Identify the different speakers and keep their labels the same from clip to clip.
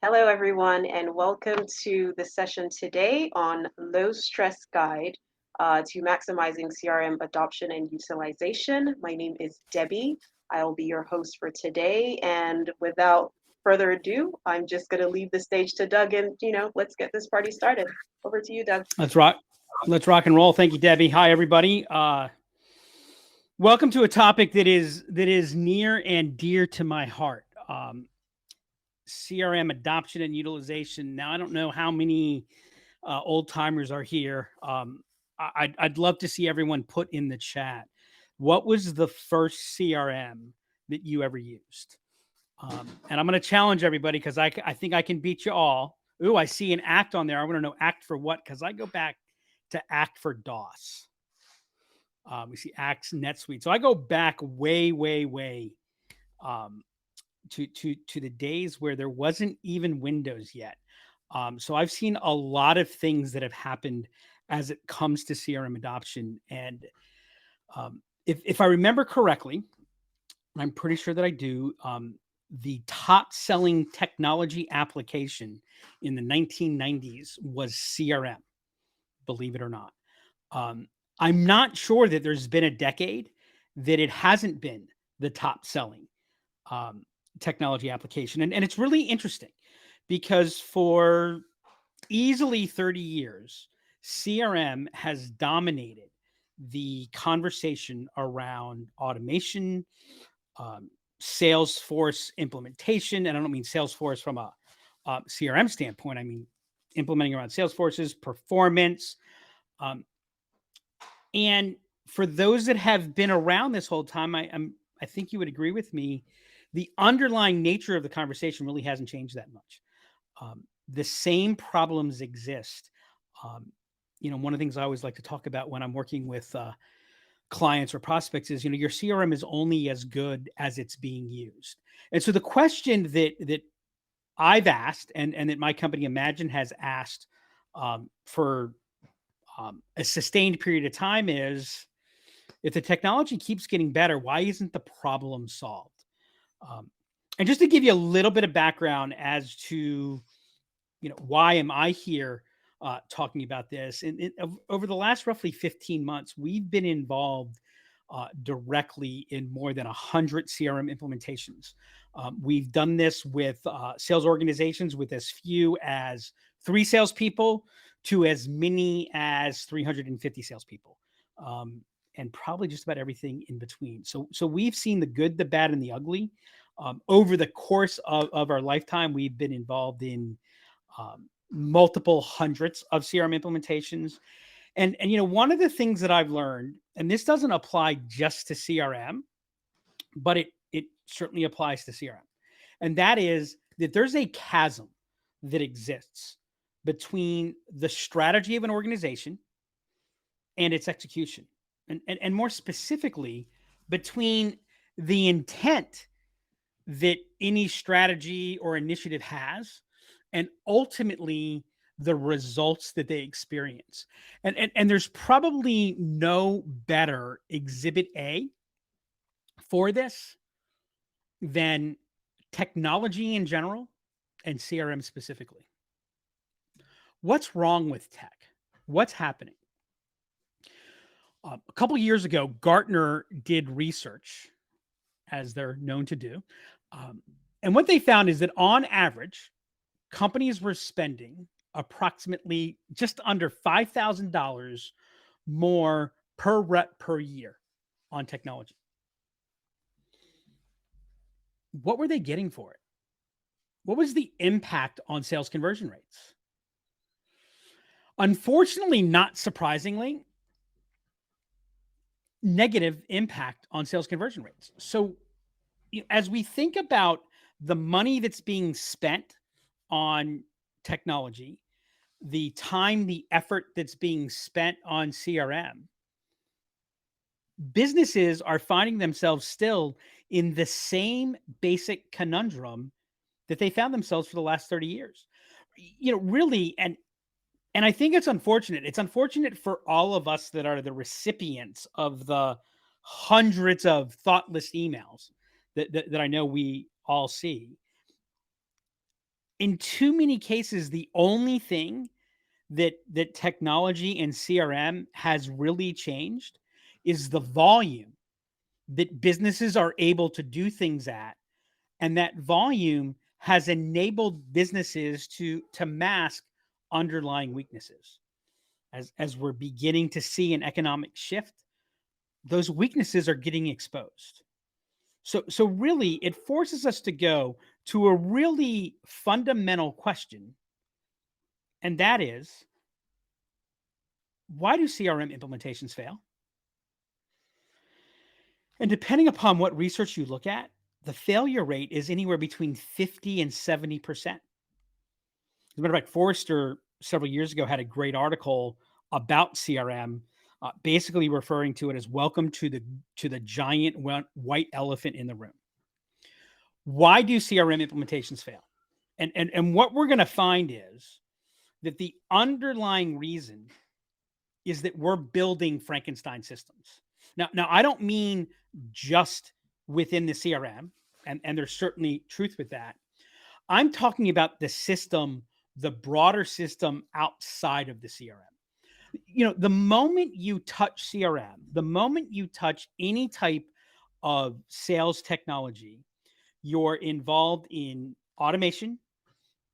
Speaker 1: Hello, everyone, and welcome to the session today on Low Stress Guide to Maximizing CRM Adoption and Utilization. My name is Debbie. I'll be your host for today. And without further ado, I'm just going to leave the stage to Doug and, let's get this party started. Over to you, Doug.
Speaker 2: Let's rock. Let's rock and roll. Thank you, Debbie. Hi, everybody. Welcome to a topic that is near and dear to my heart. CRM adoption and utilization. Now, I don't know how many old timers are here. I'd love to see everyone put in the chat. What was the first CRM that you ever used? And I'm going to challenge everybody because I think I can beat you all. Ooh, I see an ACT on there. I want to know ACT for what? Because I go back to ACT for DOS. We see ACT NetSuite. So I go back way to the days where there wasn't even Windows yet. So I've seen a lot of things that have happened as it comes to CRM adoption. And if I remember correctly, I'm pretty sure that I do, the top selling technology application in the 1990s was CRM, believe it or not. I'm not sure that there's been a decade that it hasn't been the top selling technology application. And it's really interesting because for easily 30 years, CRM has dominated the conversation around automation, Salesforce implementation. And I don't mean Salesforce from a CRM standpoint. I mean, implementing around Salesforce's performance. And for those that have been around this whole time, I think you would agree with me. The underlying nature of the conversation really hasn't changed that much. The same problems exist. One of the things I always like to talk about when I'm working with clients or prospects is, your CRM is only as good as it's being used. And so the question that I've asked and that my company Imagine has asked for a sustained period of time is, if the technology keeps getting better, why isn't the problem solved? And just to give you a little bit of background as to, why am I here talking about this? And over the last roughly 15 months, we've been involved directly in more than 100 CRM implementations. We've done this with sales organizations with as few as 3 salespeople to as many as 350 salespeople, and probably just about everything in between. So we've seen the good, the bad, and the ugly. Over the course of our lifetime, we've been involved in multiple hundreds of CRM implementations. And one of the things that I've learned, and this doesn't apply just to CRM, but it certainly applies to CRM. And that is that there's a chasm that exists between the strategy of an organization and its execution. And more specifically, between the intent that any strategy or initiative has and ultimately the results that they experience. And there's probably no better exhibit A for this than technology in general and CRM specifically. What's wrong with tech? What's happening? A couple of years ago, Gartner did research, as they're known to do. And what they found is that on average, companies were spending approximately just under $5,000 more per rep per year on technology. What were they getting for it? What was the impact on sales conversion rates? Unfortunately, not surprisingly, negative impact on sales conversion rates. So as we think about the money that's being spent on technology, the time, the effort that's being spent on CRM, businesses are finding themselves still in the same basic conundrum that they found themselves for the last 30 years. Really, and I think it's unfortunate. It's unfortunate for all of us that are the recipients of the hundreds of thoughtless emails that I know we all see. in too many cases, the only thing that technology and CRM has really changed is the volume that businesses are able to do things at, and that volume has enabled businesses to mask underlying weaknesses. As we're beginning to see an economic shift, those weaknesses are getting exposed. So really, it forces us to go to a really fundamental question, and that is, why do CRM implementations fail? And depending upon what research you look at, the failure rate is anywhere between 50 and 70%. As a matter of fact, Forrester several years ago had a great article about CRM, basically referring to it as "Welcome to the giant white elephant in the room." Why do CRM implementations fail? And what we're going to find is that the underlying reason is that we're building Frankenstein systems. Now I don't mean just within the CRM, and there's certainly truth with that. I'm talking about the system, the broader system outside of the CRM. The moment you touch CRM, the moment you touch any type of sales technology, you're involved in automation,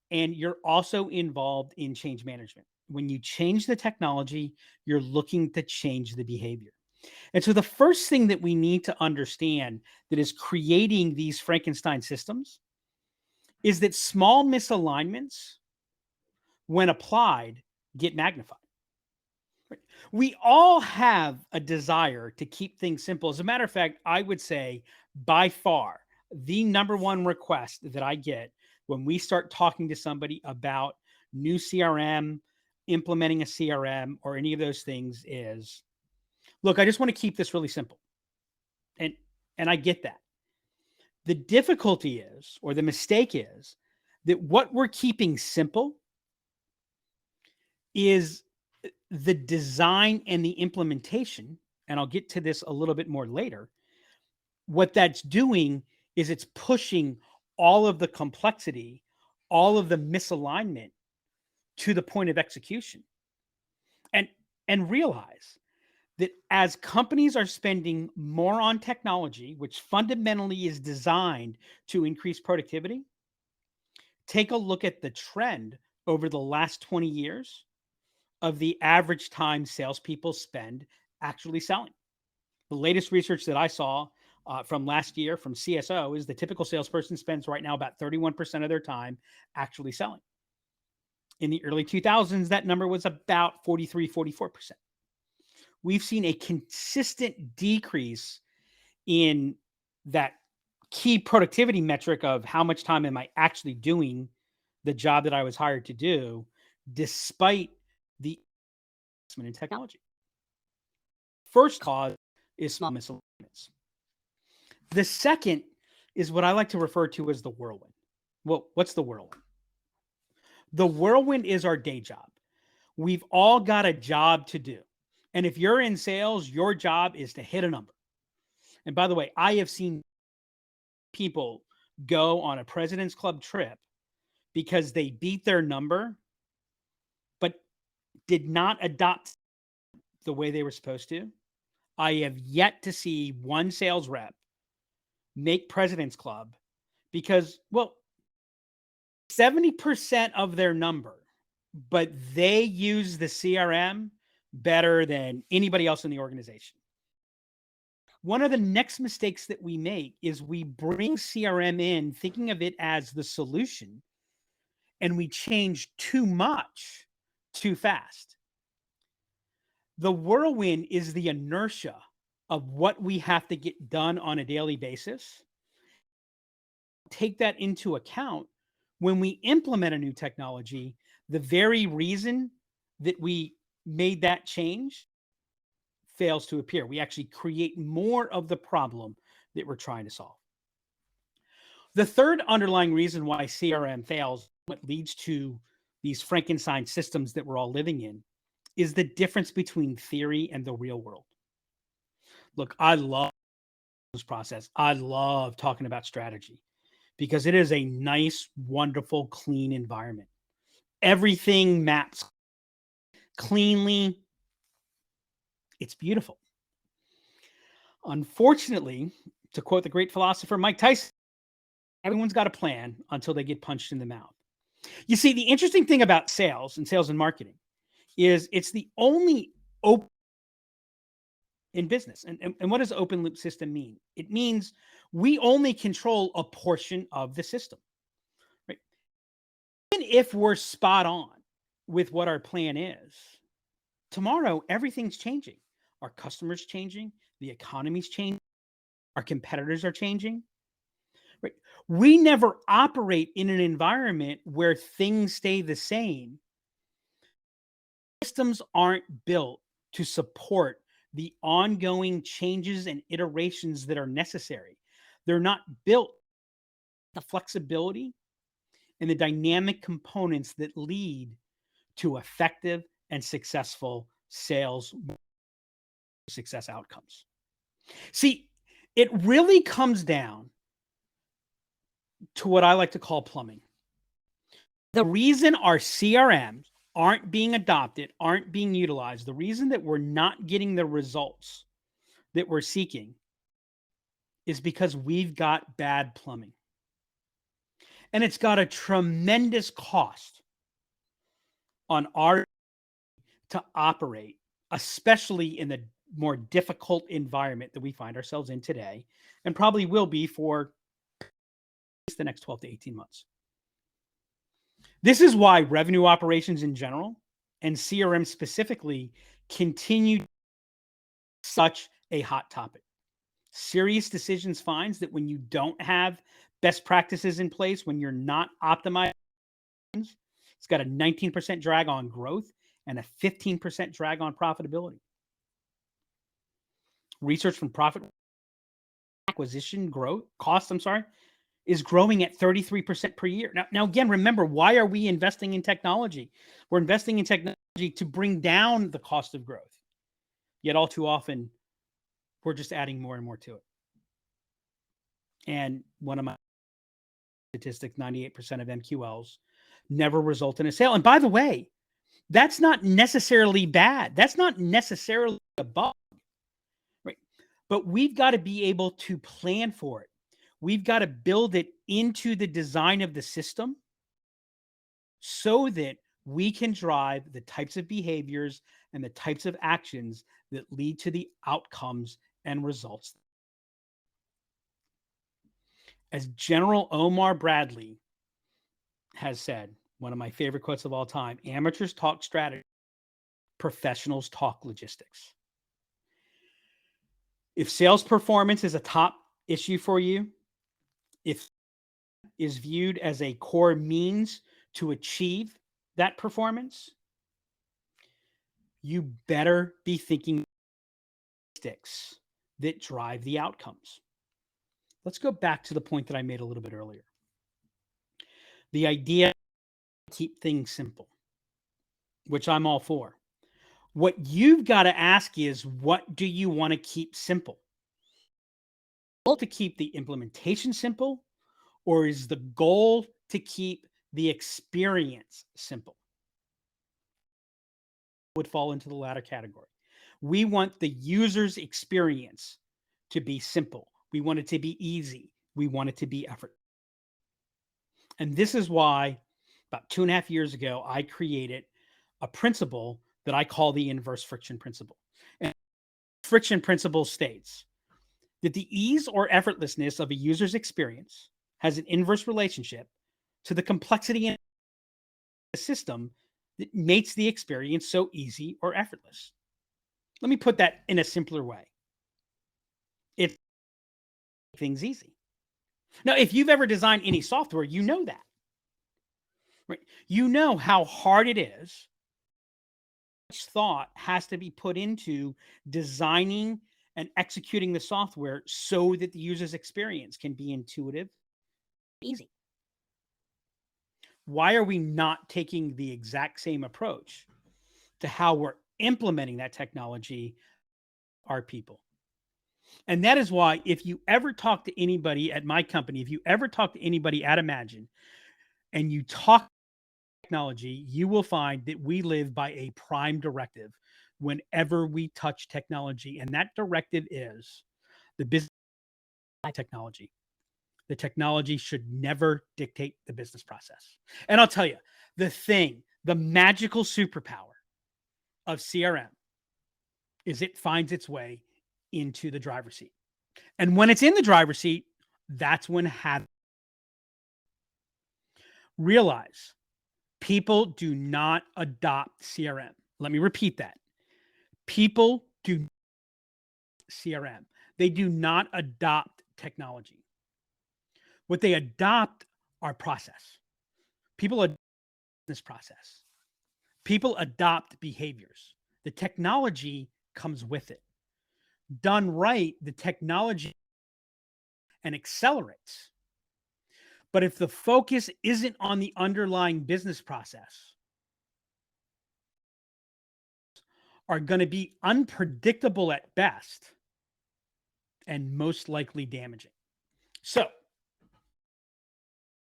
Speaker 2: and you're also involved in change management. When you change the technology, you're looking to change the behavior. And so the first thing that we need to understand that is creating these Frankenstein systems is that small misalignments, when applied, get magnified. We all have a desire to keep things simple. As a matter of fact, I would say by far the number one request that I get when we start talking to somebody about new CRM, implementing a CRM, or any of those things is, look, I just want to keep this really simple. And I get that. The difficulty is, or the mistake is, that what we're keeping simple is the design and the implementation. And I'll get to this a little bit more later. What that's doing is it's pushing all of the complexity, all of the misalignment to the point of execution. And realize that as companies are spending more on technology, which fundamentally is designed to increase productivity, take a look at the trend over the last 20 years of the average time salespeople spend actually selling. The latest research that I saw from last year from CSO is the typical salesperson spends right now about 31% of their time actually selling. In the early 2000s, that number was about 43, 44%. We've seen a consistent decrease in that key productivity metric of how much time am I actually doing the job that I was hired to do, despite the investment in technology. First cause is small misalignments. The second is what I like to refer to as the whirlwind. Well, what's the whirlwind? The whirlwind is our day job. We've all got a job to do. And if you're in sales, your job is to hit a number. And by the way, I have seen people go on a President's Club trip because they beat their number, but did not adopt the way they were supposed to. I have yet to see one sales rep make President's Club because, well, 70% of their number, but they use the CRM better than anybody else in the organization. One of the next mistakes that we make is we bring CRM in thinking of it as the solution, and we change too much too fast. The whirlwind is the inertia of what we have to get done on a daily basis. Take that into account when we implement a new technology. The very reason that we made that change fails to appear. We actually create more of the problem that we're trying to solve. The third underlying reason why CRM fails, what leads to these Frankenstein systems that we're all living in, is the difference between theory and the real world. Look, I love this process. I love talking about strategy because it is a nice, wonderful, clean environment. Everything maps cleanly. It's beautiful. Unfortunately, to quote the great philosopher Mike Tyson, everyone's got a plan until they get punched in the mouth. You see, the interesting thing about sales and marketing is it's the only open in business. And what does open loop system mean? It means we only control a portion of the system, right? Even if we're spot on with what our plan is, tomorrow everything's changing. Our customers changing, the economy's changing, our competitors are changing. Right? We never operate in an environment where things stay the same. Systems aren't built to support the ongoing changes and iterations that are necessary. They're not built the flexibility and the dynamic components that lead to effective and successful sales success outcomes. See, it really comes down to what I like to call plumbing. The reason our CRMs aren't being adopted, aren't being utilized, the reason that we're not getting the results that we're seeking is because we've got bad plumbing. And it's got a tremendous cost on our to operate, especially in the more difficult environment that we find ourselves in today, and probably will be for the next 12 to 18 months. This is why revenue operations in general and CRM specifically continue such a hot topic. Serious Decisions finds that when you don't have best practices in place, when you're not optimized, it's got a 19% drag on growth and a 15% drag on profitability. Research from profit acquisition growth costs, is growing at 33% per year. Now, again, remember, why are we investing in technology? We're investing in technology to bring down the cost of growth. Yet all too often, we're just adding more and more to it. And one of my statistics, 98% of MQLs never result in a sale. And by the way, that's not necessarily bad. That's not necessarily a bug, right? But we've got to be able to plan for it. We've got to build it into the design of the system so that we can drive the types of behaviors and the types of actions that lead to the outcomes and results. As General Omar Bradley has said, one of my favorite quotes of all time, amateurs talk strategy, professionals talk logistics. If sales performance is a top issue for you, if is viewed as a core means to achieve that performance, you better be thinking sticks that drive the outcomes. Let's go back to the point that I made a little bit earlier. The idea to keep things simple, which I'm all for. What you've got to ask is, what do you want to keep simple? To keep the implementation simple, or is the goal to keep the experience simple? Would fall into the latter category. We want the user's experience to be simple. We want it to be easy. We want it to be effortless. And this is why about 2.5 years ago, I created a principle that I call the inverse friction principle. And friction principle states that the ease or effortlessness of a user's experience has an inverse relationship to the complexity in the system that makes the experience so easy or effortless. Let me put that in a simpler way. It's things easy. Now, if you've ever designed any software, you know that. Right? You know how hard it is. Much thought has to be put into designing and executing the software so that the user's experience can be intuitive, easy. Why are we not taking the exact same approach to how we're implementing that technology, our people? And that is why if you ever talk to anybody at my company, if you ever talk to anybody at Imagine and you talk technology, you will find that we live by a prime directive whenever we touch technology. And that directive is the business technology. The technology should never dictate the business process. And I'll tell you, the magical superpower of CRM is it finds its way into the driver's seat. And when it's in the driver's seat, that's when realize people do not adopt CRM. Let me repeat that. People do CRM. They do not adopt technology. What they adopt are process. People adopt this process. People adopt behaviors. The technology comes with it. Done right, the technology and accelerates. But if the focus isn't on the underlying business process, are going to be unpredictable at best and most likely damaging. So,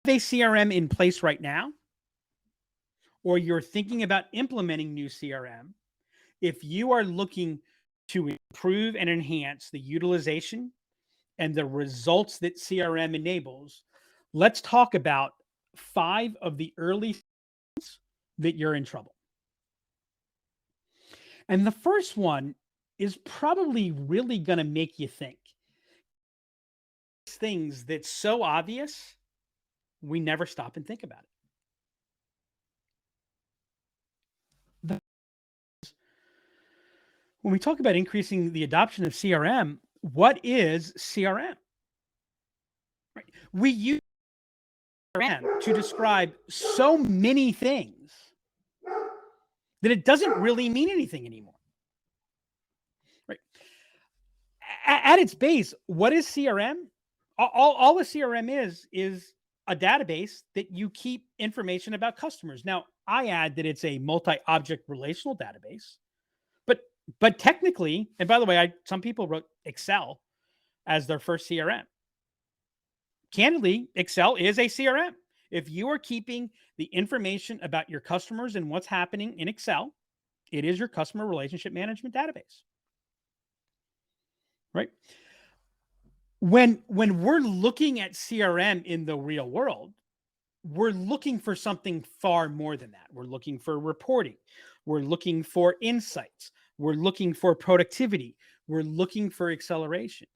Speaker 2: have a CRM in place right now, or you're thinking about implementing new CRM, if you are looking to improve and enhance the utilization and the results that CRM enables, let's talk about 5 of the early signs that you're in trouble. And the first one is probably really going to make you think. Things that's so obvious, we never stop and think about it. When we talk about increasing the adoption of CRM, what is CRM? Right. We use CRM to describe so many things that it doesn't really mean anything anymore. Right. At its base, what is CRM? All a CRM is a database that you keep information about customers. Now, I add that it's a multi-object relational database, but technically, and by the way, some people wrote Excel as their first CRM. Candidly, Excel is a CRM. If you are keeping the information about your customers and what's happening in Excel, it is your customer relationship management database. Right? When we're looking at CRM in the real world, we're looking for something far more than that. We're looking for reporting. We're looking for insights. We're looking for productivity. We're looking for acceleration.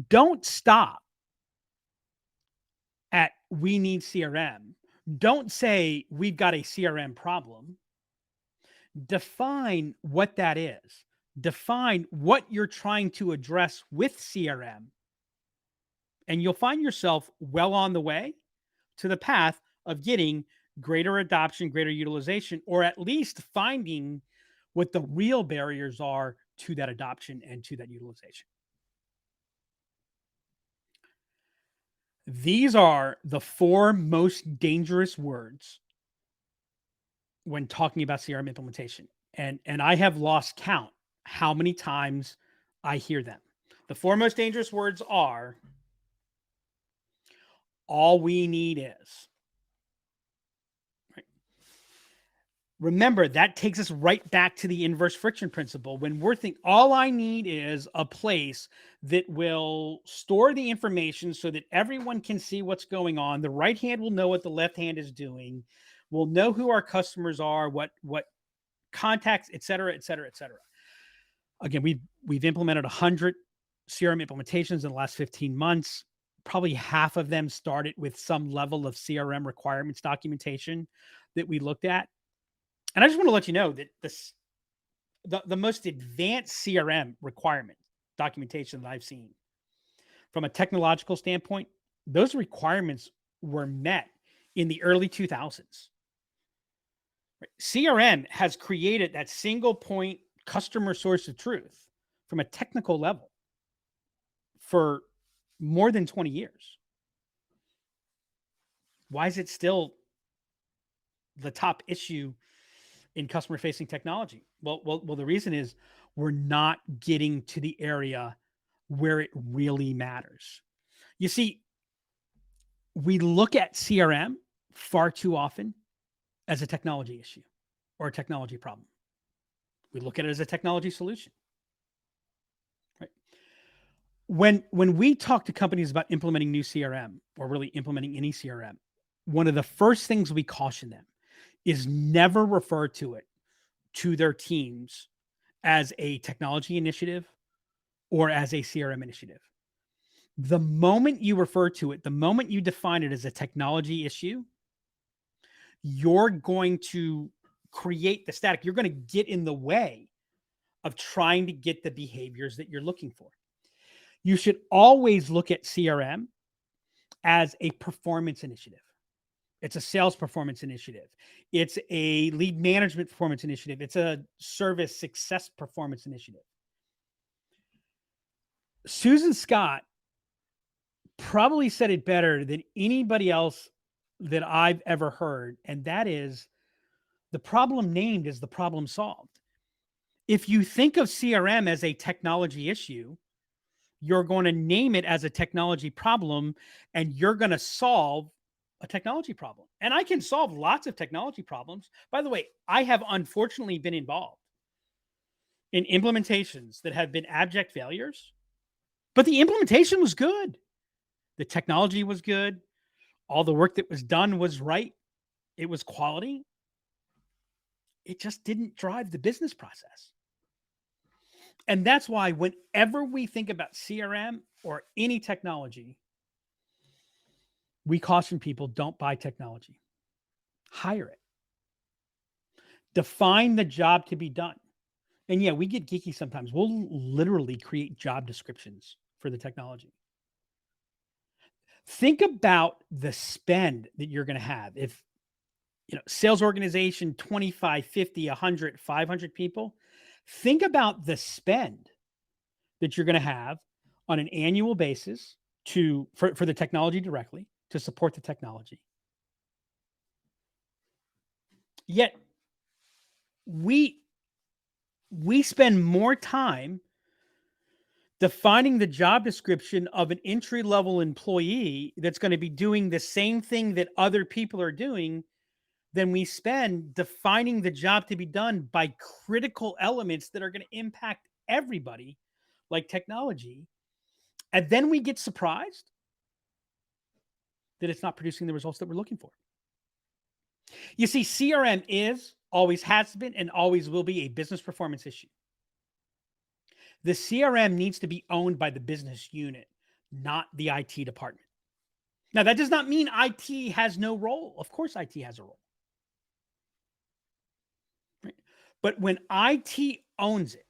Speaker 2: Don't stop at we need CRM. Don't say we've got a CRM problem. Define what that is. Define what you're trying to address with CRM. And you'll find yourself well on the way to the path of getting greater adoption, greater utilization, or at least finding what the real barriers are to that adoption and to that utilization. These are the 4 most dangerous words when talking about CRM implementation. And I have lost count how many times I hear them. The 4 most dangerous words are all we need is. Right. Remember, that takes us right back to the inverse friction principle. When we're thinking, all I need is a place that will store the information so that everyone can see what's going on. The right hand will know what the left hand is doing. We'll know who our customers are, what contacts, et cetera, et cetera, et cetera. Again, we've implemented 100 CRM implementations in the last 15 months. Probably half of them started with some level of CRM requirements documentation that we looked at. And I just want to let you know that the most advanced CRM requirement documentation that I've seen from a technological standpoint, those requirements were met in the early 2000s. CRM has created that single point customer source of truth from a technical level for more than 20 years. Why is it still the top issue in customer facing technology? Well, the reason is we're not getting to the area where it really matters. You see, we look at CRM far too often as a technology issue or a technology problem. We look at it as a technology solution. Right? When we talk to companies about implementing new CRM or really implementing any CRM, one of the first things we caution them is never refer to it to their teams as a technology initiative or as a CRM initiative. The moment you refer to it, the moment you define it as a technology issue, you're going to create the static. You're going to get in the way of trying to get the behaviors that you're looking for. You should always look at CRM as a performance initiative. It's a sales performance initiative. It's a lead management performance initiative. It's a service success performance initiative. Susan Scott probably said it better than anybody else that I've ever heard. And that is, the problem named is the problem solved. If you think of CRM as a technology issue, you're going to name it as a technology problem and you're going to solve a technology problem. And I can solve lots of technology problems. By the way, I have unfortunately been involved in implementations that have been abject failures, but the implementation was good. The technology was good. All the work that was done was right. It was quality. It just didn't drive the business process. And that's why whenever we think about CRM or any technology, we caution people, don't buy technology. Hire it. Define the job to be done. And yeah, we get geeky sometimes. We'll literally create job descriptions for the technology. Think about the spend that you're going to have. If, sales organization, 25, 50, 100, 500 people, think about the spend that you're going to have on an annual basis for the technology directly to support the technology. Yet we spend more time defining the job description of an entry-level employee that's going to be doing the same thing that other people are doing than we spend defining the job to be done by critical elements that are going to impact everybody, like technology. And then we get surprised that it's not producing the results that we're looking for. You see, CRM always has been, and always will be a business performance issue. The CRM needs to be owned by the business unit, not the IT department. Now, that does not mean IT has no role. Of course, IT has a role. Right? But when IT owns it,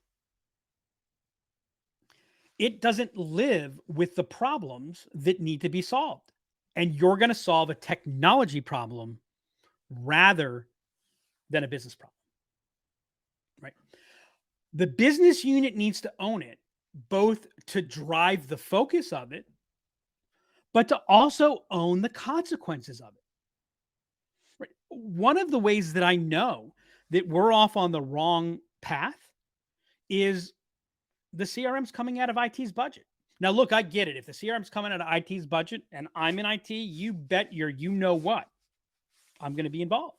Speaker 2: it doesn't live with the problems that need to be solved. And you're going to solve a technology problem rather than a business problem. Right? The business unit needs to own it, both to drive the focus of it, but to also own the consequences of it. Right? One of the ways that I know that we're off on the wrong path is the CRM's coming out of IT's budget. Now, look, I get it. If the CRM's coming out of IT's budget and I'm in IT, you bet you know what, I'm going to be involved.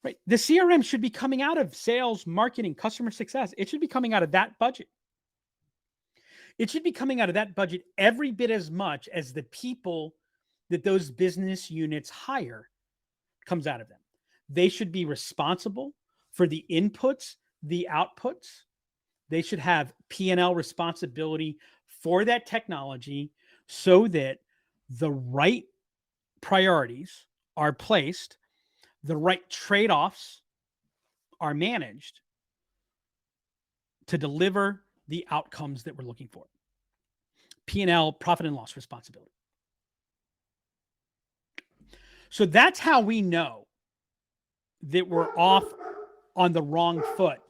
Speaker 2: Right? The CRM should be coming out of sales, marketing, customer success. It should be coming out of that budget. It should be coming out of that budget every bit as much as the people that those business units hire comes out of them. They should be responsible for the inputs, the outputs. They should have P&L responsibility for that technology so that the right priorities are placed, the right trade-offs are managed to deliver the outcomes that we're looking for. P&L, profit and loss responsibility. So that's how we know that we're off on the wrong foot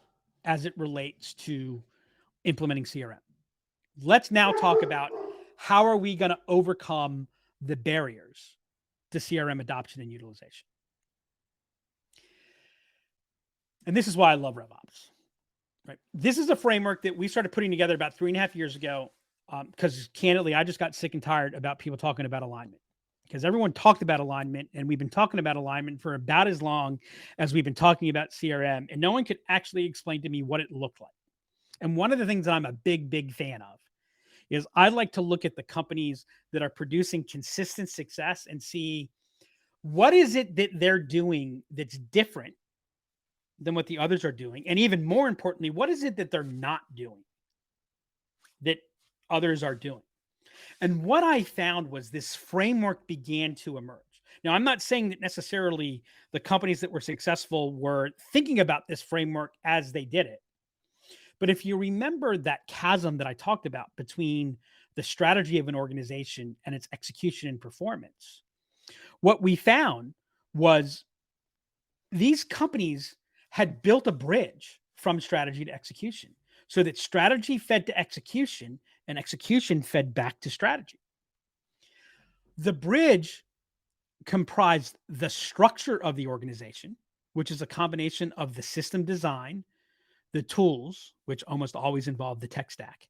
Speaker 2: as it relates to implementing CRM. Let's now talk about how are we going to overcome the barriers to CRM adoption and utilization. And this is why I love RevOps. Right. This is a framework that we started putting together about 3.5 years ago, because candidly, I just got sick and tired about people talking about alignment, because everyone talked about alignment, and we've been talking about alignment for about as long as we've been talking about CRM, and no one could actually explain to me what it looked like. And one of the things that I'm a big fan of is I like to look at the companies that are producing consistent success and see what is it that they're doing that's different than what the others are doing. And even more importantly, what is it that they're not doing that others are doing? And what I found was this framework began to emerge. Now, I'm not saying that necessarily the companies that were successful were thinking about this framework as they did it. But if you remember that chasm that I talked about between the strategy of an organization and its execution and performance, what we found was these companies had built a bridge from strategy to execution, so that strategy fed to execution and execution fed back to strategy. The bridge comprised the structure of the organization, which is a combination of the system design, the tools, which almost always involve the tech stack,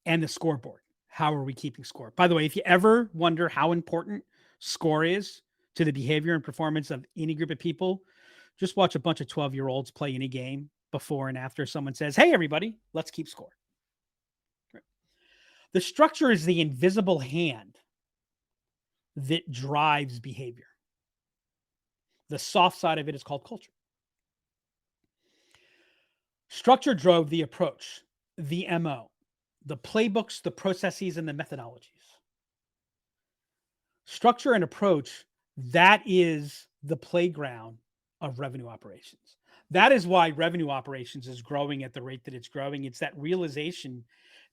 Speaker 2: and the scoreboard. How are we keeping score? By the way, if you ever wonder how important score is to the behavior and performance of any group of people, just watch a bunch of 12-year-olds play any game before and after someone says, "Hey, everybody, let's keep score." Right. The structure is the invisible hand that drives behavior. The soft side of it is called culture. Structure drove the approach, the MO, the playbooks, the processes, and the methodologies. Structure and approach, that is the playground of revenue operations. That is why revenue operations is growing at the rate that it's growing. It's that realization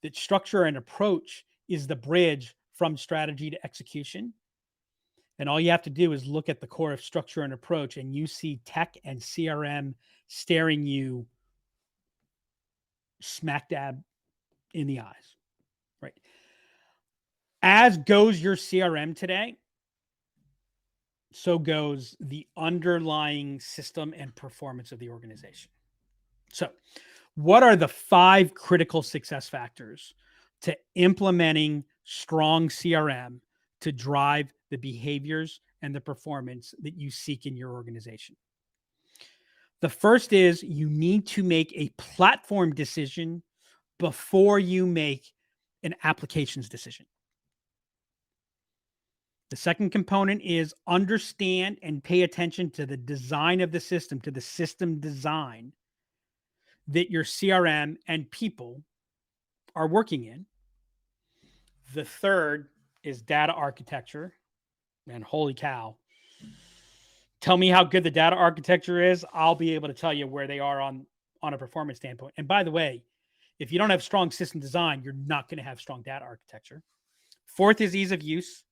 Speaker 2: that structure and approach is the bridge from strategy to execution. And all you have to do is look at the core of structure and approach, and you see tech and CRM staring you smack dab in the eyes, right? As goes your CRM today, so goes the underlying system and performance of the organization. So, what are the 5 critical success factors to implementing strong CRM to drive the behaviors and the performance that you seek in your organization? The first is you need to make a platform decision before you make an applications decision. The second component is understand and pay attention to the design of the system, to the system design that your CRM and people are working in. The third is data architecture. And holy cow, tell me how good the data architecture is. I'll be able to tell you where they are on a performance standpoint. And by the way, if you don't have strong system design, you're not going to have strong data architecture. Fourth is ease of use.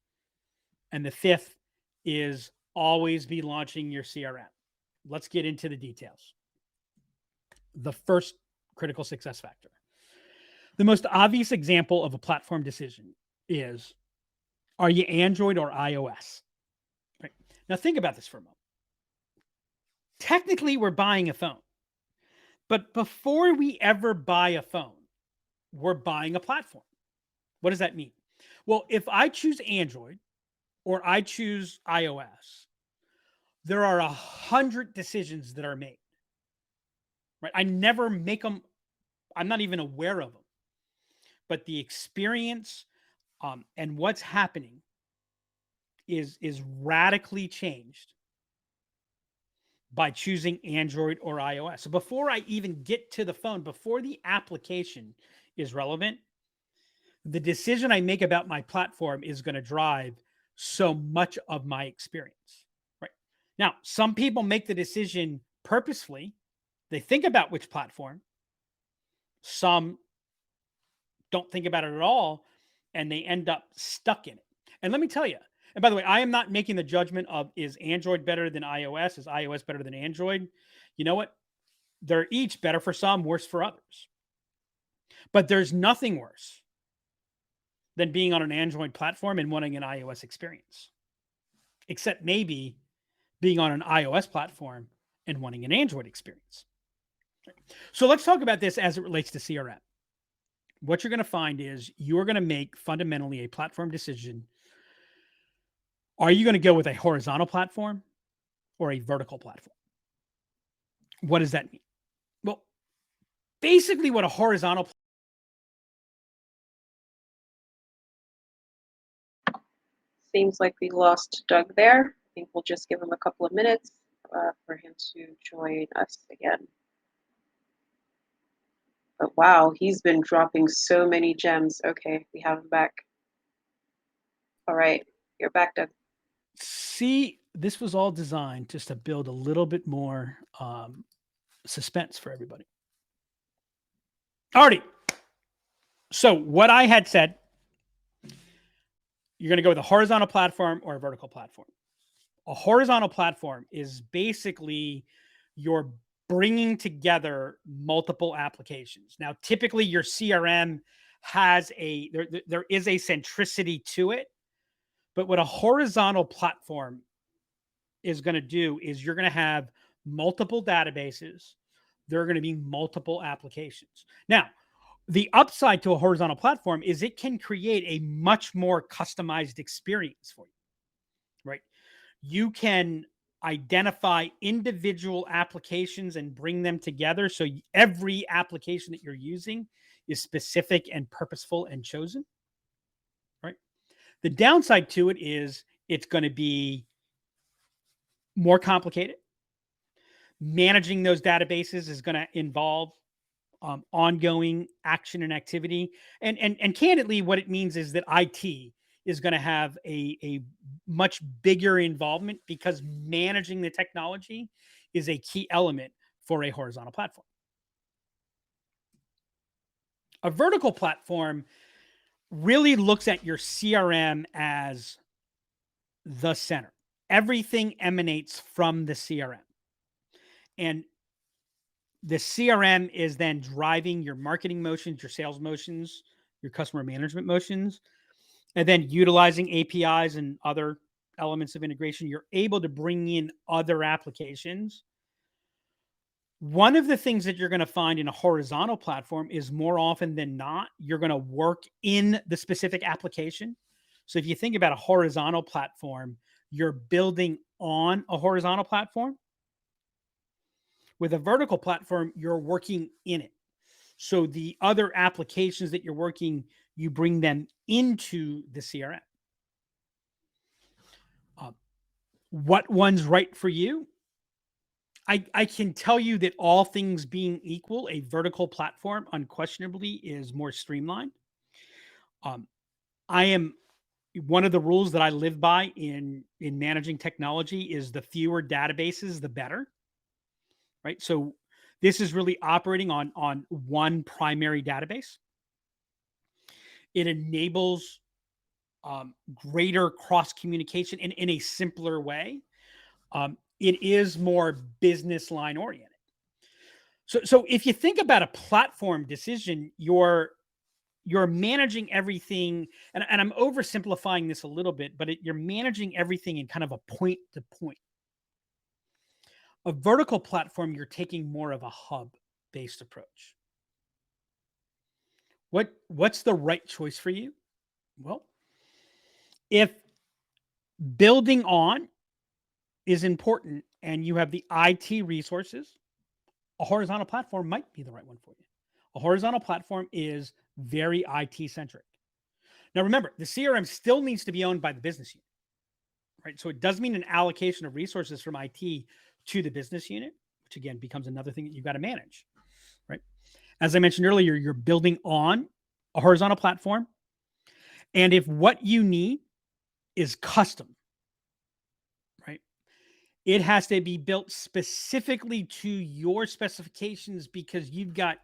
Speaker 2: And the fifth is always be launching your CRM. Let's get into the details. The first critical success factor. The most obvious example of a platform decision is, are you Android or iOS? Right. Now think about this for a moment. Technically, we're buying a phone. But before we ever buy a phone, we're buying a platform. What does that mean? Well, if I choose Android or I choose iOS, there are 100 decisions that are made. Right? I never make them. I'm not even aware of them. But the experience and what's happening is radically changed by choosing Android or iOS. So before I even get to the phone, before the application is relevant, the decision I make about my platform is going to drive so much of my experience. Right now, some people make the decision purposefully. They think about which platform. Some don't think about it at all, and they end up stuck in it. And let me tell you, and by the way, I am not making the judgment of, is Android better than iOS? Is iOS better than Android? You know what? They're each better for some, worse for others. But there's nothing worse than being on an Android platform and wanting an iOS experience, except maybe being on an iOS platform and wanting an Android experience. So let's talk about this as it relates to CRM. What you're going to find is you're going to make fundamentally a platform decision. Are you going to go with a horizontal platform or a vertical platform? What does that mean? Well, basically, what a horizontal
Speaker 1: Seems like we lost Doug there. I think we'll just give him a couple of minutes for him to join us again. But wow, he's been dropping so many gems. Okay, we have him back. All right, you're back, Doug.
Speaker 2: See, this was all designed just to build a little bit more suspense for everybody. Alrighty. So what I had said, you're going to go with a horizontal platform or a vertical platform. A horizontal platform is basically you're bringing together multiple applications. Now, typically your CRM has there is a centricity to it, but what a horizontal platform is going to do is you're going to have multiple databases. There are going to be multiple applications. Now, the upside to a horizontal platform is it can create a much more customized experience for you, right? You can identify individual applications and bring them together. So every application that you're using is specific and purposeful and chosen, right? The downside to it is it's going to be more complicated. Managing those databases is going to involve ongoing action and activity. And candidly, what it means is that IT is going to have a much bigger involvement because managing the technology is a key element for a horizontal platform. A vertical platform really looks at your CRM as the center. Everything emanates from the CRM. And the CRM is then driving your marketing motions, your sales motions, your customer management motions, and then utilizing APIs and other elements of integration. You're able to bring in other applications. One of the things that you're going to find in a horizontal platform is more often than not, you're going to work in the specific application. So if you think about a horizontal platform, you're building on a horizontal platform. With a vertical platform, you're working in it. So the other applications that you're working, you bring them into the CRM. What one's right for you? I can tell you that all things being equal, a vertical platform unquestionably is more streamlined. I am one of the rules that I live by in managing technology is the fewer databases, the better. Right. So this is really operating on one primary database. It enables greater cross communication in a simpler way. It is more business line oriented. So if you think about a platform decision, you're managing everything, and I'm oversimplifying this a little bit, but you're managing everything in kind of a point to point. A vertical platform, you're taking more of a hub based approach. What's the right choice for you? Well, if building on is important and you have the IT resources, a horizontal platform might be the right one for you. A horizontal platform is very IT centric. Now, remember, the CRM still needs to be owned by the business unit, right? So it does mean an allocation of resources from IT to the business unit, which again becomes another thing that you've got to manage, right? As I mentioned earlier, you're building on a horizontal platform. And if what you need is custom, right, it has to be built specifically to your specifications because you've got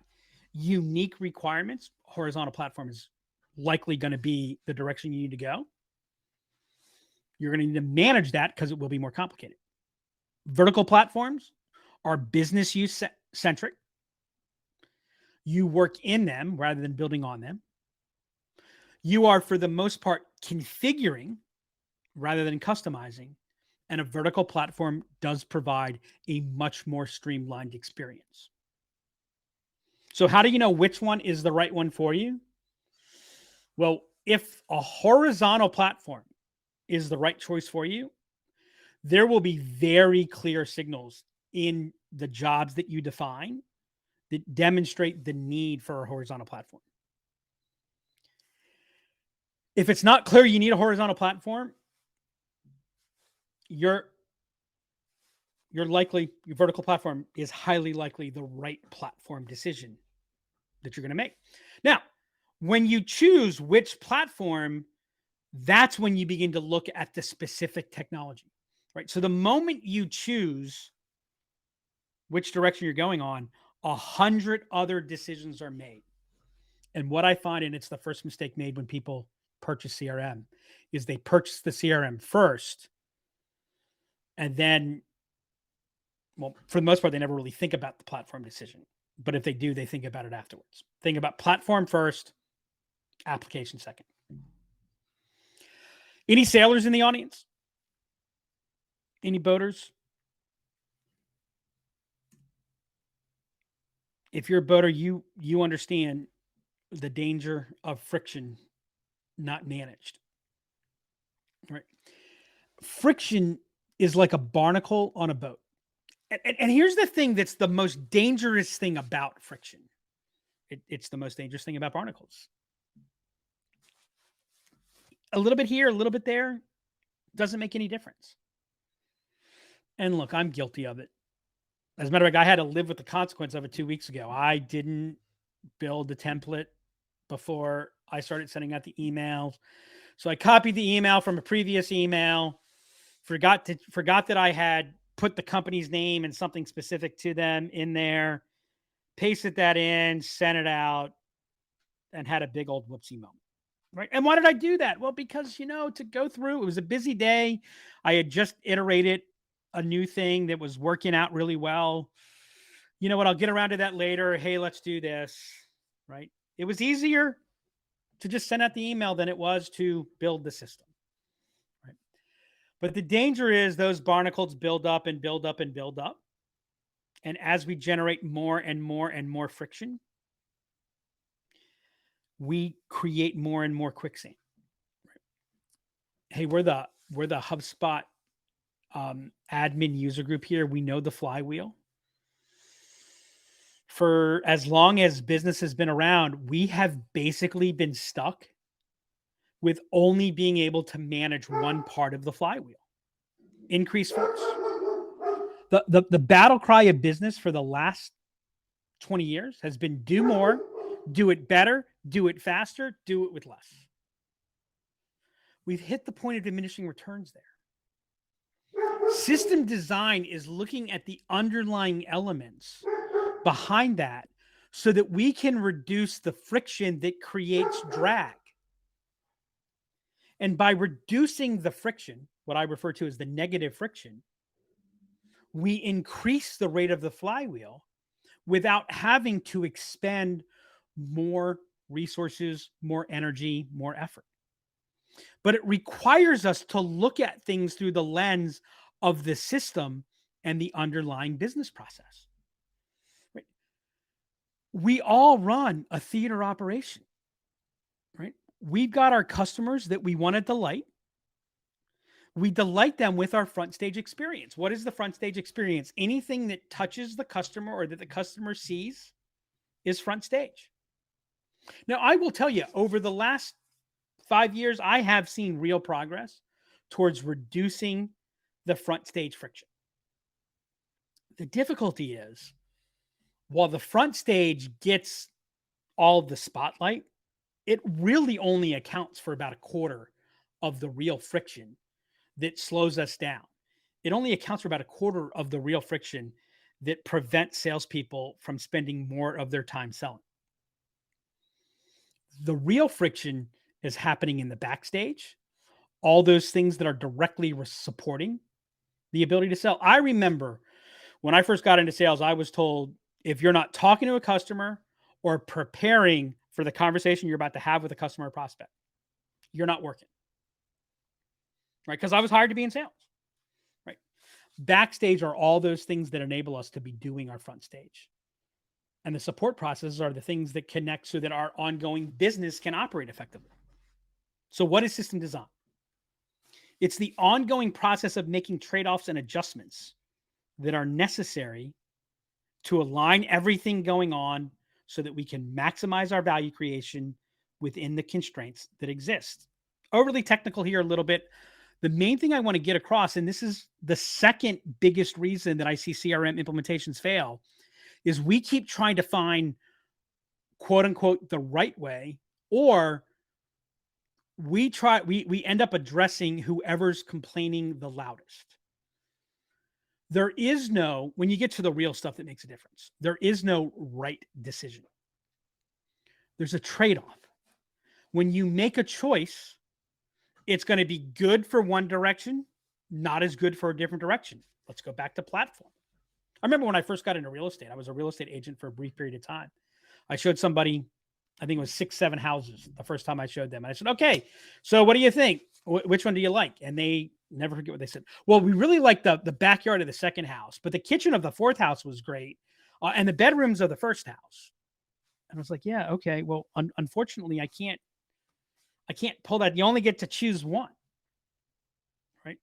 Speaker 2: unique requirements. Horizontal platform is likely going to be the direction you need to go. You're going to need to manage that because it will be more complicated. Vertical platforms are business use centric. You work in them rather than building on them. You are, for the most part, configuring rather than customizing. And a vertical platform does provide a much more streamlined experience. So how do you know which one is the right one for you? Well, if a horizontal platform is the right choice for you, there will be very clear signals in the jobs that you define that demonstrate the need for a horizontal platform. If it's not clear you need a horizontal platform, your vertical platform is highly likely the right platform decision that you're going to make. Now, when you choose which platform, that's when you begin to look at the specific technology, right? So the moment you choose which direction you're going on, 100 other decisions are made. And what I find, and it's the first mistake made when people purchase CRM, is they purchase the CRM first. And then, well, for the most part, they never really think about the platform decision. But if they do, they think about it afterwards. Think about platform first, application second. Any sailors in the audience? Any boaters? If you're a boater, you understand the danger of friction not managed. Right? Friction is like a barnacle on a boat. And here's the thing that's the most dangerous thing about friction. It's the most dangerous thing about barnacles. A little bit here, a little bit there, doesn't make any difference. And look, I'm guilty of it. As a matter of fact, I had to live with the consequence of it 2 weeks ago. I didn't build the template before I started sending out the emails. So I copied the email from a previous email, forgot that I had put the company's name and something specific to them in there, pasted that in, sent it out, and had a big old whoopsie moment. Right. And why did I do that? Well, because, to go through, it was a busy day. I had just iterated a new thing that was working out really well. You know what? I'll get around to that later. Hey, let's do this. Right. It was easier to just send out the email than it was to build the system. Right. But the danger is those barnacles build up and build up and build up. And as we generate more and more and more friction, we create more and more quicksand. Right. Hey, we're the HubSpot admin user group here. We know the flywheel. For as long as business has been around, we have basically been stuck with only being able to manage one part of the flywheel. Increase force. The battle cry of business for the last 20 years has been do more, do it better, do it faster, do it with less. We've hit the point of diminishing returns there. System design is looking at the underlying elements behind that so that we can reduce the friction that creates drag. And by reducing the friction, what I refer to as the negative friction, we increase the rate of the flywheel without having to expend more resources, more energy, more effort. But it requires us to look at things through the lens of the system and the underlying business process. Right? We all run a theater operation, right? We've got our customers that we want to delight. We delight them with our front stage experience. What is the front stage experience? Anything that touches the customer or that the customer sees is front stage. Now, I will tell you, over the last 5 years, I have seen real progress towards reducing the front stage friction. The difficulty is, while the front stage gets all the spotlight, it really only accounts for about a quarter of the real friction that slows us down. It only accounts for about a quarter of the real friction that prevents salespeople from spending more of their time selling. The real friction is happening in the backstage, all those things that are directly supporting the ability to sell. I remember when I first got into sales, I was told if you're not talking to a customer or preparing for the conversation you're about to have with a customer or prospect, you're not working. Right? Because I was hired to be in sales. Right? Backstage are all those things that enable us to be doing our front stage. And the support processes are the things that connect so that our ongoing business can operate effectively. So what is system design? It's the ongoing process of making trade-offs and adjustments that are necessary to align everything going on so that we can maximize our value creation within the constraints that exist. Overly technical here a little bit. The main thing I want to get across, and this is the second biggest reason that I see CRM implementations fail, is we keep trying to find quote unquote the right way, or we end up addressing whoever's complaining the loudest. There is no, when you get to the real stuff that makes a difference, there is no right decision. There's a trade-off. When you make a choice, it's going to be good for one direction, not as good for a different direction. Let's go back to platform. I remember when I first got into real estate, I was a real estate agent for a brief period of time. I showed somebody, I think it was 6, 7 houses the first time I showed them. And I said, okay, so what do you think? Which one do you like? And they never forget what they said. Well, we really like the backyard of the second house, but the kitchen of the fourth house was great. And the bedrooms of the first house. And I was like, yeah, okay. Well, unfortunately, I can't pull that. You only get to choose one, right?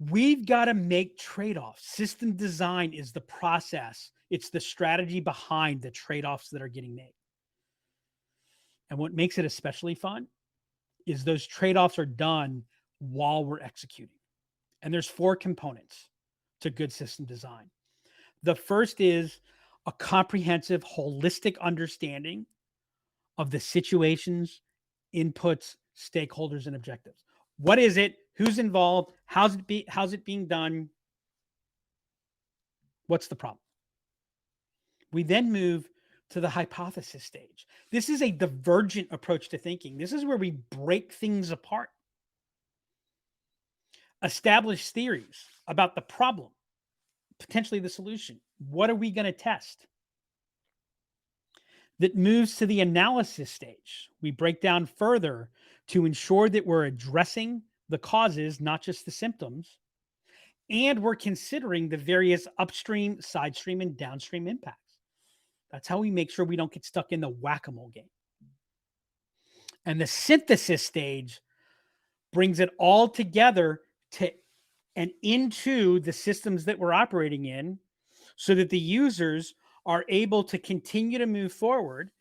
Speaker 2: We've got to make trade-offs. System design is the process. It's the strategy behind the trade-offs that are getting made. And what makes it especially fun is those trade-offs are done while we're executing. And there's 4 components to good system design. The first is a comprehensive, holistic understanding of the situations, inputs, stakeholders, and objectives. What is it? Who's involved? How's it being done? What's the problem? We then move to the hypothesis stage. This is a divergent approach to thinking. This is where we break things apart. Establish theories about the problem, potentially the solution. What are we going to test? That moves to the analysis stage. We break down further to ensure that we're addressing the causes, not just the symptoms, and we're considering the various upstream, side stream, and downstream impacts. That's how we make sure we don't get stuck in the whack-a-mole game. And the synthesis stage brings it all together and into the systems that we're operating in so that the users are able to continue to move forward.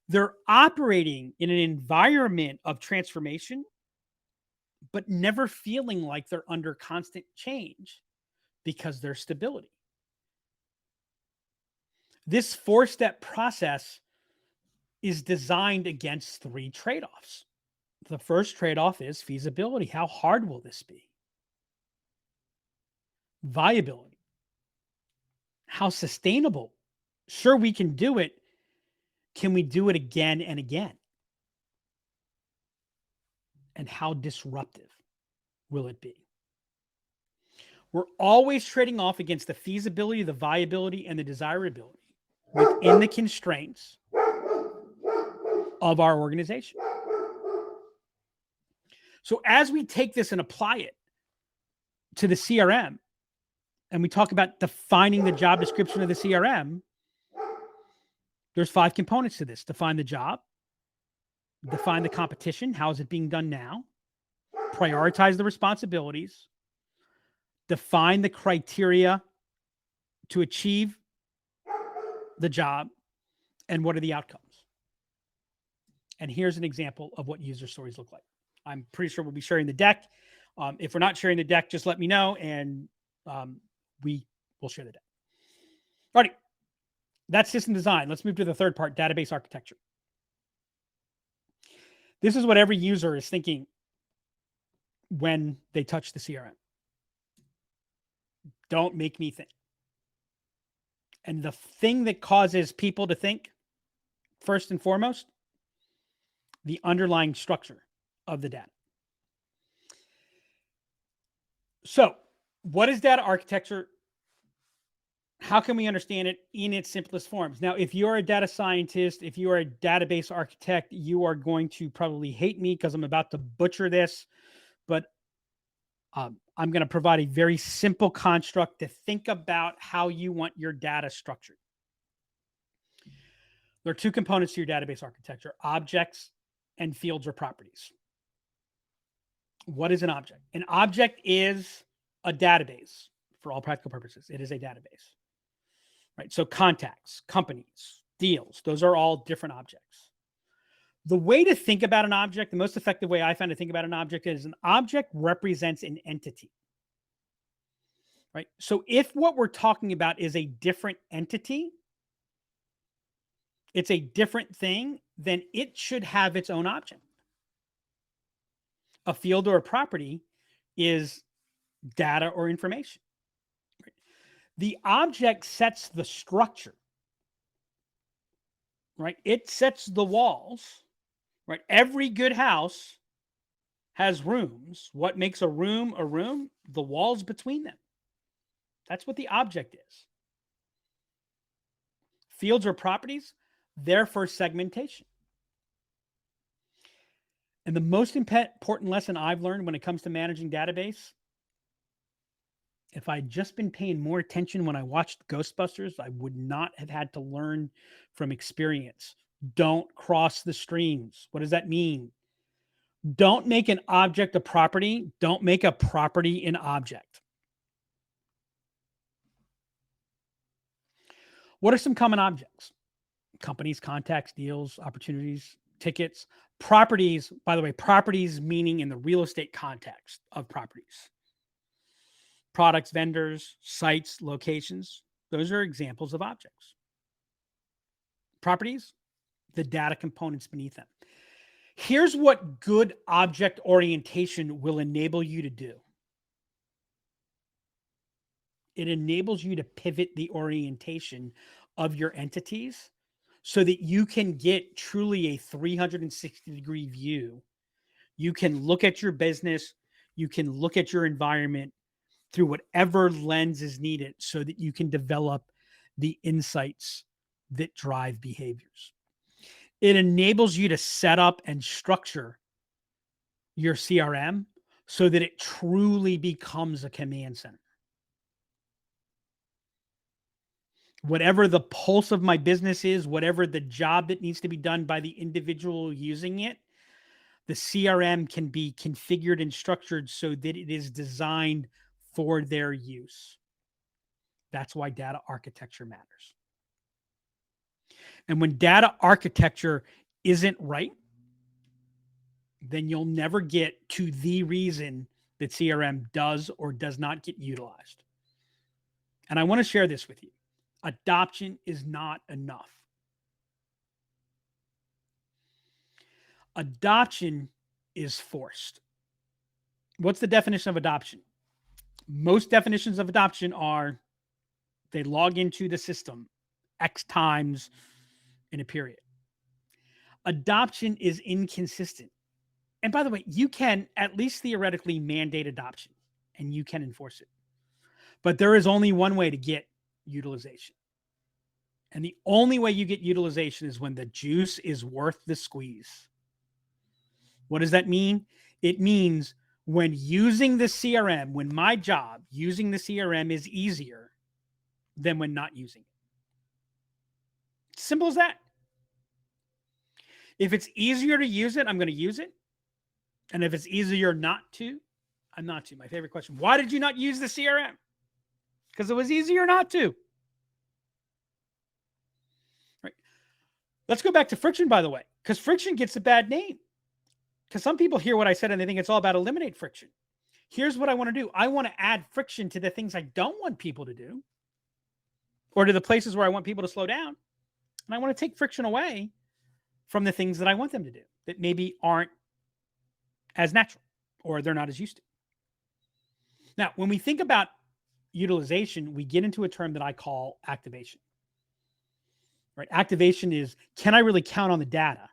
Speaker 2: They're operating in an environment of transformation, but never feeling like they're under constant change because there's stability. This 4-step process is designed against 3 trade-offs. The first trade-off is feasibility. How hard will this be? Viability. How sustainable? Sure, we can do it. Can we do it again and again? And how disruptive will it be? We're always trading off against the feasibility, the viability, and the desirability within the constraints of our organization. So as we take this and apply it to the CRM, and we talk about defining the job description of the CRM, there's 5 components to this. Define the job, define the competition, how is it being done now, prioritize the responsibilities, define the criteria to achieve the job, and what are the outcomes. And here's an example of what user stories look like. I'm pretty sure we'll be sharing the deck. If we're not sharing the deck, just let me know, and we will share the deck. All right, that's system design. Let's move to the third part, database architecture. This is what every user is thinking when they touch the CRM. Don't make me think. And the thing that causes people to think, first and foremost, the underlying structure of the data. So, what is data architecture? How can we understand it in its simplest forms? Now, if you're a data scientist, if you are a database architect, you are going to probably hate me because I'm about to butcher this, but I'm going to provide a very simple construct to think about how you want your data structured. There are two components to your database architecture: objects and fields or properties. What is an object? An object is a database for all practical purposes. It is a database, right? So contacts, companies, deals, those are all different objects. The way to think about an object, the most effective way I found to think about an object is an object represents an entity, right? So if what we're talking about is a different entity, it's a different thing, then it should have its own object. A field or a property is data or information. The object sets the structure, right? It sets the walls, right? Every good house has rooms. What makes a room a room? The walls between them. That's what the object is. Fields or properties, they're for segmentation. And the most important lesson I've learned when it comes to managing database, if I'd just been paying more attention when I watched Ghostbusters, I would not have had to learn from experience. Don't cross the streams. What does that mean? Don't make an object a property. Don't make a property an object. What are some common objects? Companies, contacts, deals, opportunities, tickets. Properties, by the way, properties meaning in the real estate context of properties. Products, vendors, sites, locations. Those are examples of objects. Properties, the data components beneath them. Here's what good object orientation will enable you to do. It enables you to pivot the orientation of your entities so that you can get truly a 360-degree view. You can look at your business, you can look at your environment through whatever lens is needed so that you can develop the insights that drive behaviors. It enables you to set up and structure your CRM so that it truly becomes a command center. Whatever the pulse of my business is, whatever the job that needs to be done by the individual using it, the CRM can be configured and structured so that it is designed for their use. That's why data architecture matters. And when data architecture isn't right, then you'll never get to the reason that CRM does or does not get utilized. And I want to share this with you. Adoption is not enough. Adoption is forced. What's the definition of adoption? Most definitions of adoption are they log into the system X times in a period. Adoption is inconsistent. And by the way, you can at least theoretically mandate adoption and you can enforce it. But there is only one way to get utilization. And the only way you get utilization is when the juice is worth the squeeze. What does that mean? It means when using the CRM, when my job using the CRM is easier than when not using it. Simple as that. If it's easier to use it, I'm going to use it. And if it's easier not to, I'm not to. My favorite question, why did you not use the CRM? Because it was easier not to. Right. Let's go back to friction, by the way, because friction gets a bad name. Because some people hear what I said and they think it's all about eliminate friction. Here's what I want to do. I want to add friction to the things I don't want people to do, or to the places where I want people to slow down. And I want to take friction away from the things that I want them to do that maybe aren't as natural or they're not as used to. Now, when we think about utilization, we get into a term that I call activation. Right? Activation is, can I really count on the data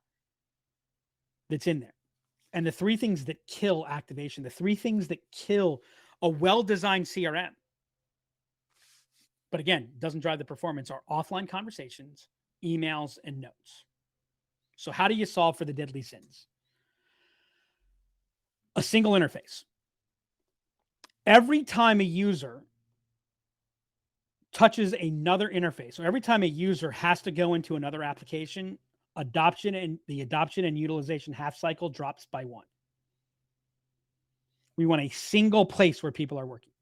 Speaker 2: that's in there? And the three things that kill activation, the three things that kill a well-designed CRM, but again, doesn't drive the performance, are offline conversations, emails, and notes. So how do you solve for the deadly sins? A single interface. Every time a user touches another interface. So every time a user has to go into another application, the adoption and utilization half cycle drops by 1. We want a single place where people are working.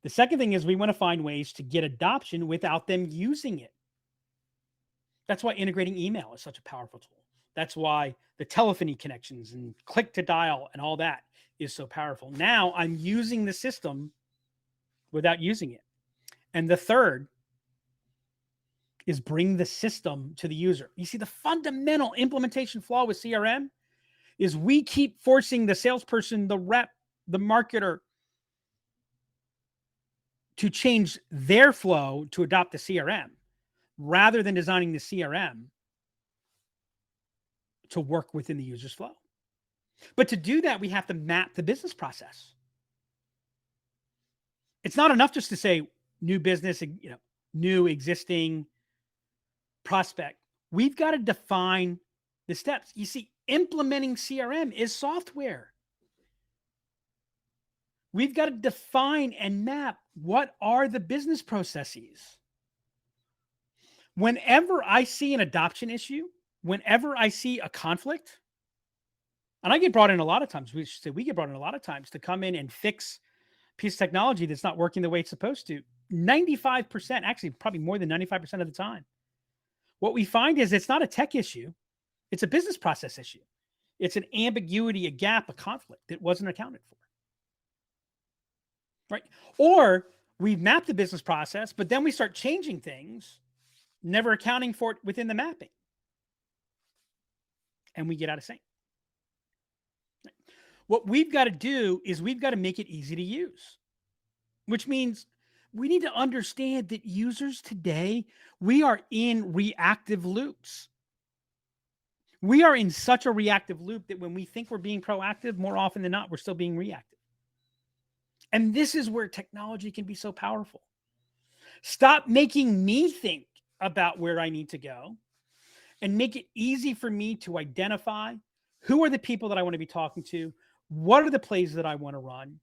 Speaker 2: The second thing is we want to find ways to get adoption without them using it. That's why integrating email is such a powerful tool. That's why the telephony connections and click to dial and all that is so powerful. Now I'm using the system without using it. And the third is bring the system to the user. You see, the fundamental implementation flaw with CRM is we keep forcing the salesperson, the rep, the marketer to change their flow to adopt the CRM rather than designing the CRM to work within the user's flow. But to do that, we have to map the business process. It's not enough just to say new business, new existing prospect. We've got to define the steps. You see, implementing CRM is software. We've got to define and map what are the business processes. Whenever I see an adoption issue, whenever I see a conflict, and I get brought in a lot of times, we get brought in a lot of times to come in and fix a piece of technology that's not working the way it's supposed to. 95%, actually probably more than 95% of the time, what we find is it's not a tech issue. It's a business process issue. It's an ambiguity, a gap, a conflict that wasn't accounted for. Right? Or we map the business process, but then we start changing things, never accounting for it within the mapping. And we get out of sync. What we've got to do is we've got to make it easy to use, which means we need to understand that users today, we are in reactive loops. We are in such a reactive loop that when we think we're being proactive, more often than not, we're still being reactive. And this is where technology can be so powerful. Stop making me think about where I need to go and make it easy for me to identify who are the people that I want to be talking to, what are the plays that I want to run,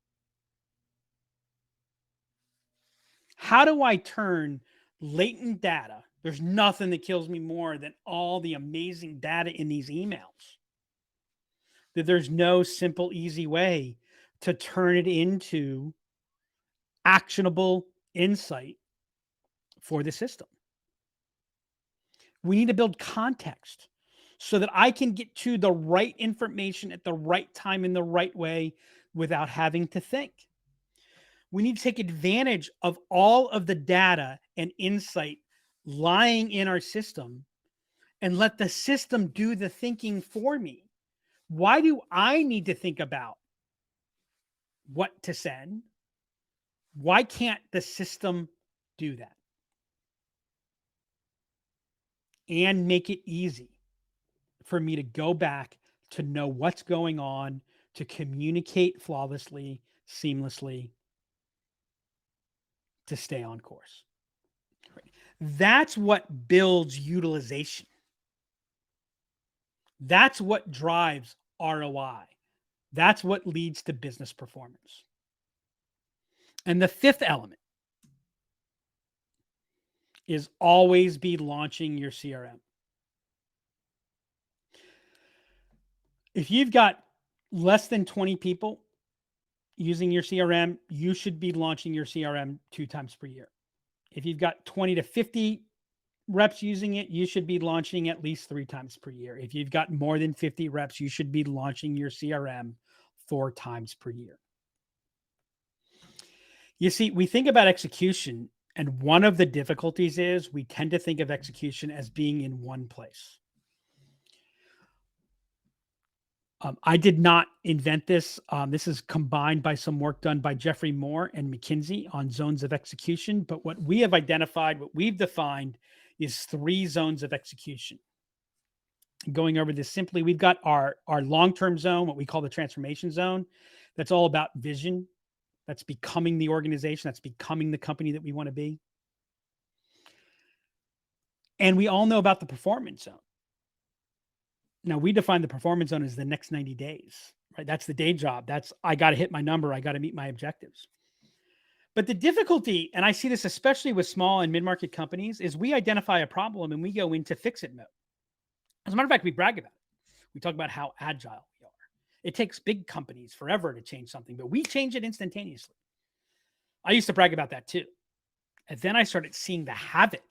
Speaker 2: how do I turn latent data? There's nothing that kills me more than all the amazing data in these emails. That there's no simple, easy way to turn it into actionable insight for the system. We need to build context so that I can get to the right information at the right time in the right way without having to think. We need to take advantage of all of the data and insight lying in our system and let the system do the thinking for me. Why do I need to think about what to send? Why can't the system do that? And make it easy for me to go back to know what's going on, to communicate flawlessly, seamlessly, to stay on course. That's what builds utilization. That's what drives ROI. That's what leads to business performance. And the fifth element is always be launching your CRM. If you've got less than 20 people using your CRM, you should be launching your CRM 2 times per year. If you've got 20 to 50 reps using it, you should be launching at least 3 times per year. If you've got more than 50 reps, you should be launching your CRM 4 times per year. You see, we think about execution, and one of the difficulties is we tend to think of execution as being in one place. I did not invent this. This is combined by some work done by Jeffrey Moore and McKinsey on zones of execution. But what we have identified, what we've defined is 3 zones of execution. Going over this simply, we've got our long-term zone, what we call the transformation zone. That's all about vision. That's becoming the organization. That's becoming the company that we want to be. And we all know about the performance zone. Now, we define the performance zone as the next 90 days, right? That's the day job. That's, I got to hit my number. I got to meet my objectives. But the difficulty, and I see this especially with small and mid-market companies, is we identify a problem and we go into fix-it mode. As a matter of fact, we brag about it. We talk about how agile we are. It takes big companies forever to change something, but we change it instantaneously. I used to brag about that too. And then I started seeing the havoc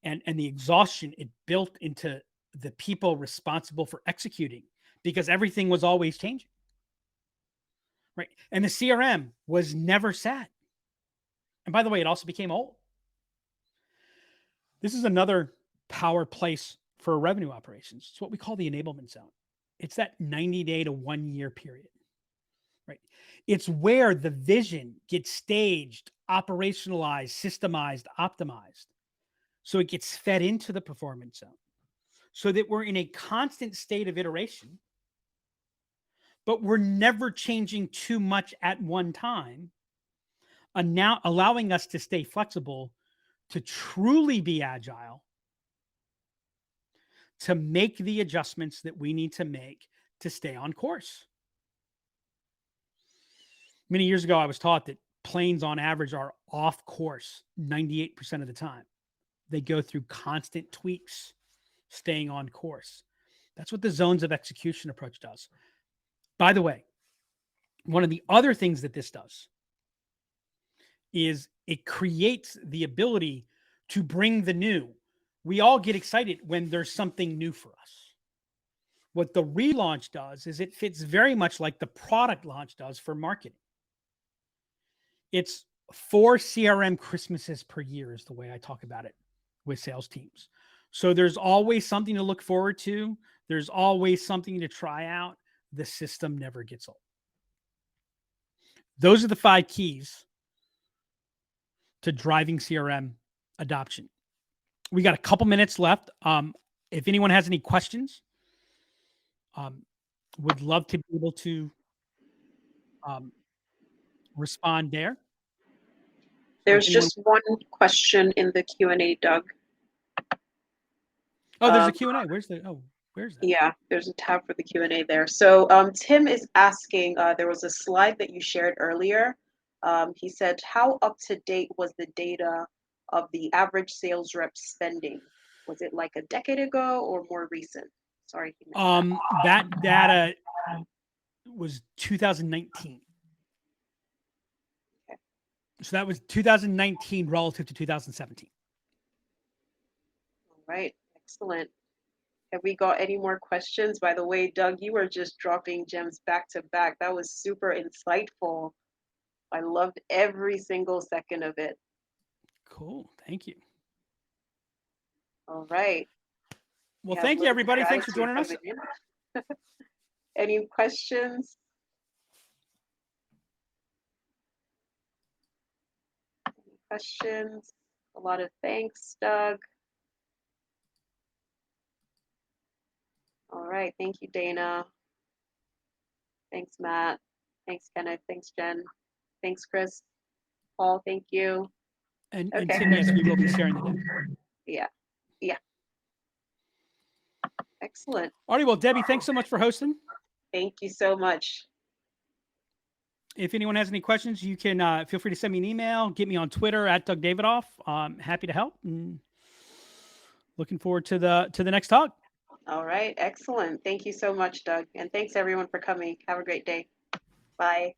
Speaker 2: and the exhaustion it built into the people responsible for executing, because everything was always changing. Right. And the CRM was never sad. And by the way, it also became old. This is another power place for revenue operations. It's what we call the enablement zone. It's that 90-day to 1 year period. Right. It's where the vision gets staged, operationalized, systemized, optimized. So it gets fed into the performance zone so that we're in a constant state of iteration, but we're never changing too much at one time, and now allowing us to stay flexible, to truly be agile, to make the adjustments that we need to make to stay on course. Many years ago, I was taught that planes on average are off course 98% of the time. They go through constant tweaks, staying on course. That's what the zones of execution approach does. By the way, one of the other things that this does is it creates the ability to bring the new. We all get excited when there's something new for us. What the relaunch does is it fits very much like the product launch does for marketing. It's 4 CRM Christmases per year is the way I talk about it with sales teams. So there's always something to look forward to. There's always something to try out. The system never gets old. Those are the 5 keys to driving CRM adoption. We got a couple minutes left. If anyone has any questions, would love to be able to respond there.
Speaker 1: There's just one question in the Q&A, Doug.
Speaker 2: Oh, there's a Q&A. Where's that?
Speaker 1: Yeah, there's a tab for the Q&A there. So Tim is asking, there was a slide that you shared earlier. He said, how up to date was the data of the average sales rep spending? Was it like a decade ago or more recent? Sorry.
Speaker 2: That data was 2019.
Speaker 1: Okay.
Speaker 2: So that was 2019 relative to 2017.
Speaker 1: All right, excellent. Have we got any more questions? By the way, Doug, you were just dropping gems back to back. That was super insightful. I loved every single second of it.
Speaker 2: Cool. Thank you.
Speaker 1: All right.
Speaker 2: Well, thank you, everybody. Thanks for joining us.
Speaker 1: Any questions? Any questions? A lot of thanks, Doug. All right. Thank you, Dana. Thanks, Matt. Thanks, Kenneth. Thanks, Jen. Thanks, Chris. Paul, thank you.
Speaker 2: And Tim, yes, we will be sharing the data.
Speaker 1: Yeah. Yeah. Excellent.
Speaker 2: All right. Well, Debbie, thanks so much for hosting.
Speaker 1: Thank you so much.
Speaker 2: If anyone has any questions, you can feel free to send me an email. Get me on Twitter at Doug Davidoff. I'm happy to help. And looking forward to the next talk.
Speaker 1: All right. Excellent. Thank you so much, Doug. And thanks everyone for coming. Have a great day. Bye.